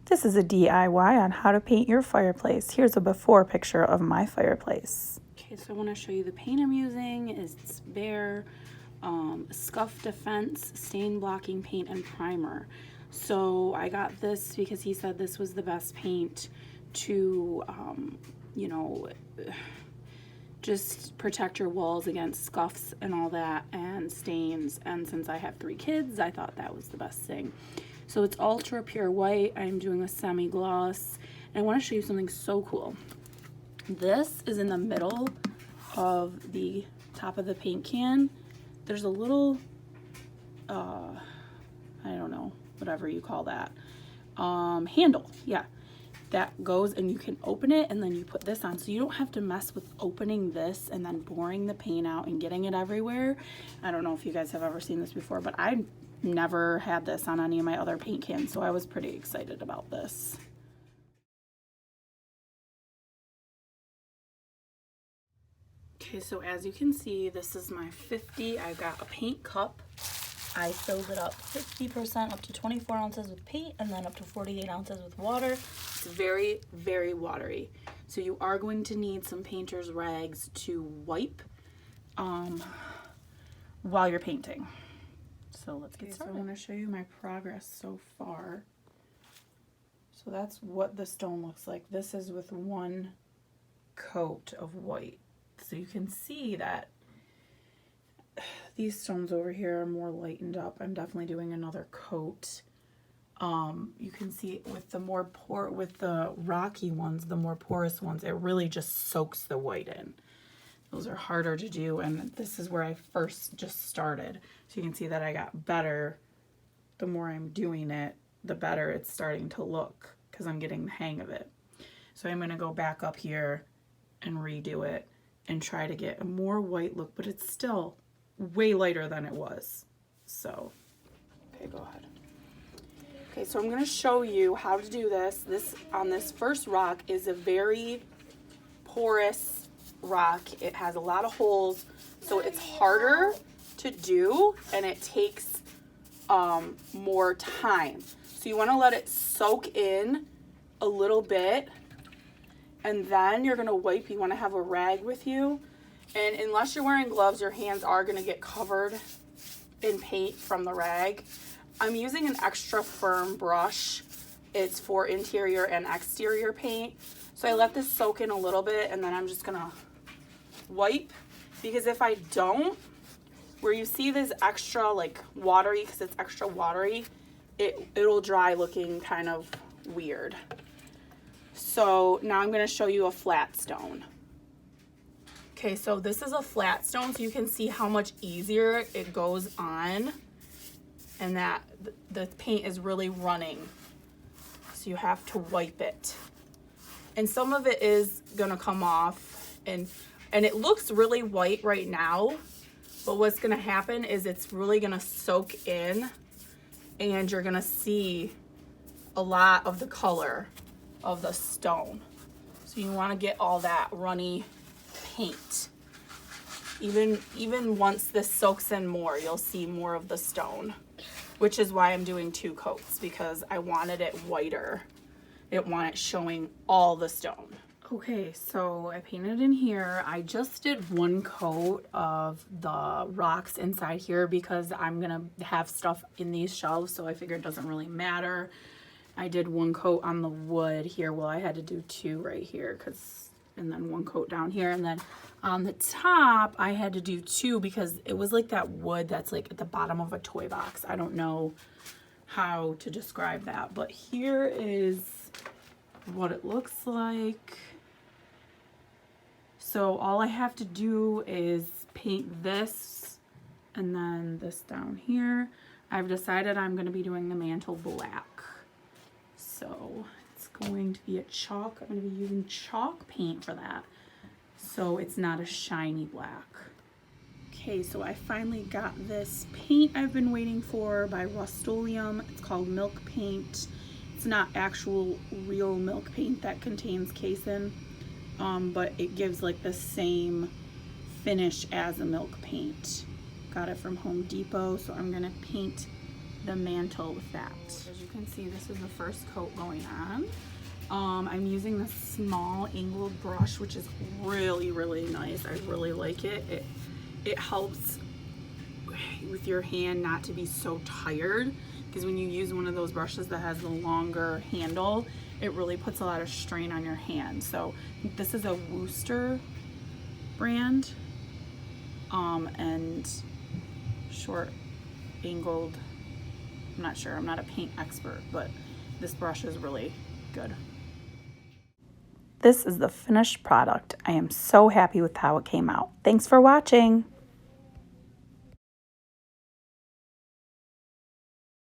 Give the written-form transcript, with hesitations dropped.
This is a DIY on how to paint your fireplace. Here's a before picture of my fireplace. Okay, so I want to show you the paint I'm using. It's Behr Scuff Defense Stain Blocking Paint and Primer. So I got this because he said this was the best paint to, you know, just protect your walls against scuffs and all that and stains. And since I have 3 kids, I thought that was the best thing. So it's ultra pure white. I'm doing a semi-gloss. And I want to show you something so cool. This is in the middle of the top of the paint can. There's a little, I don't know, whatever you call that, handle, yeah, that goes and you can open it and then you put this on. So you don't have to mess with opening this and then pouring the paint out and getting it everywhere. I don't know if you guys have ever seen this before, but I never had this on any of my other paint cans, so I was pretty excited about this. Okay, so as you can see, this is my 50. I've got a paint cup. I filled it up 50% up to 24 ounces with paint and then up to 48 ounces with water. It's very, very watery. So you are going to need some painter's rags to wipe while you're painting. So let's get started. So I want to show you my progress so far. So that's what the stone looks like. This is with one coat of white. So you can see that these stones over here are more lightened up. I'm definitely doing another coat. You can see with the rocky ones, the more porous ones, it really just soaks the white in. Those are harder to do, and this is where I first just started. So you can see that I got better. The more I'm doing it, the better it's starting to look because I'm getting the hang of it. So I'm going to go back up here and redo it and try to get a more white look, but it's still way lighter than it was. So, okay, go ahead. Okay, so I'm going to show you how to do this. This on this first rock is a very porous rock. It has a lot of holes, so it's harder to do and it takes more time. So you want to let it soak in a little bit, and then you're going to wipe. You want to have a rag with you, and unless you're wearing gloves, your hands are going to get covered in paint from the rag. I'm using an extra firm brush. It's for interior and exterior paint. So I let this soak in a little bit, and then I'm just going to wipe, because if I don't, where you see this extra like watery, because it's extra watery, it'll dry looking kind of weird. So now I'm going to show you a flat stone. Okay, so this is a flat stone, so you can see how much easier it goes on and that the paint is really running. So you have to wipe it. And some of it is going to come off, and it looks really white right now, but what's going to happen is it's really going to soak in and you're going to see a lot of the color of the stone. So you want to get all that runny paint. Even once this soaks in more, you'll see more of the stone, which is why I'm doing 2 coats, because I wanted it whiter. I didn't want it showing all the stone. Okay, so I painted in here. I just did 1 coat of the rocks inside here because I'm gonna have stuff in these shelves, so I figured it doesn't really matter. I did 1 coat on the wood here. Well, I had to do 2 right here, and then 1 coat down here, and then on the top I had to do 2 because it was like that wood that's like at the bottom of a toy box. I don't know how to describe that, but here is what it looks like. So all I have to do is paint this and then this down here. I've decided I'm going to be doing the mantle black. So it's going to be a chalk. I'm going to be using chalk paint for that, so it's not a shiny black. Okay, so I finally got this paint I've been waiting for by Rust-Oleum. It's called Milk Paint. It's not actual real milk paint that contains casein, but it gives like the same finish as a milk paint. Got it from Home Depot, so I'm gonna paint the mantle with that. As you can see, this is the first coat going on. I'm using this small angled brush, which is really, really nice. I really like it. It helps with your hand not to be so tired, because when you use one of those brushes that has the longer handle, it really puts a lot of strain on your hand. So this is a Worcester brand, and short angled, I'm not sure, I'm not a paint expert, but this brush is really good. This is the finished product. I am so happy with how it came out. Thanks for watching.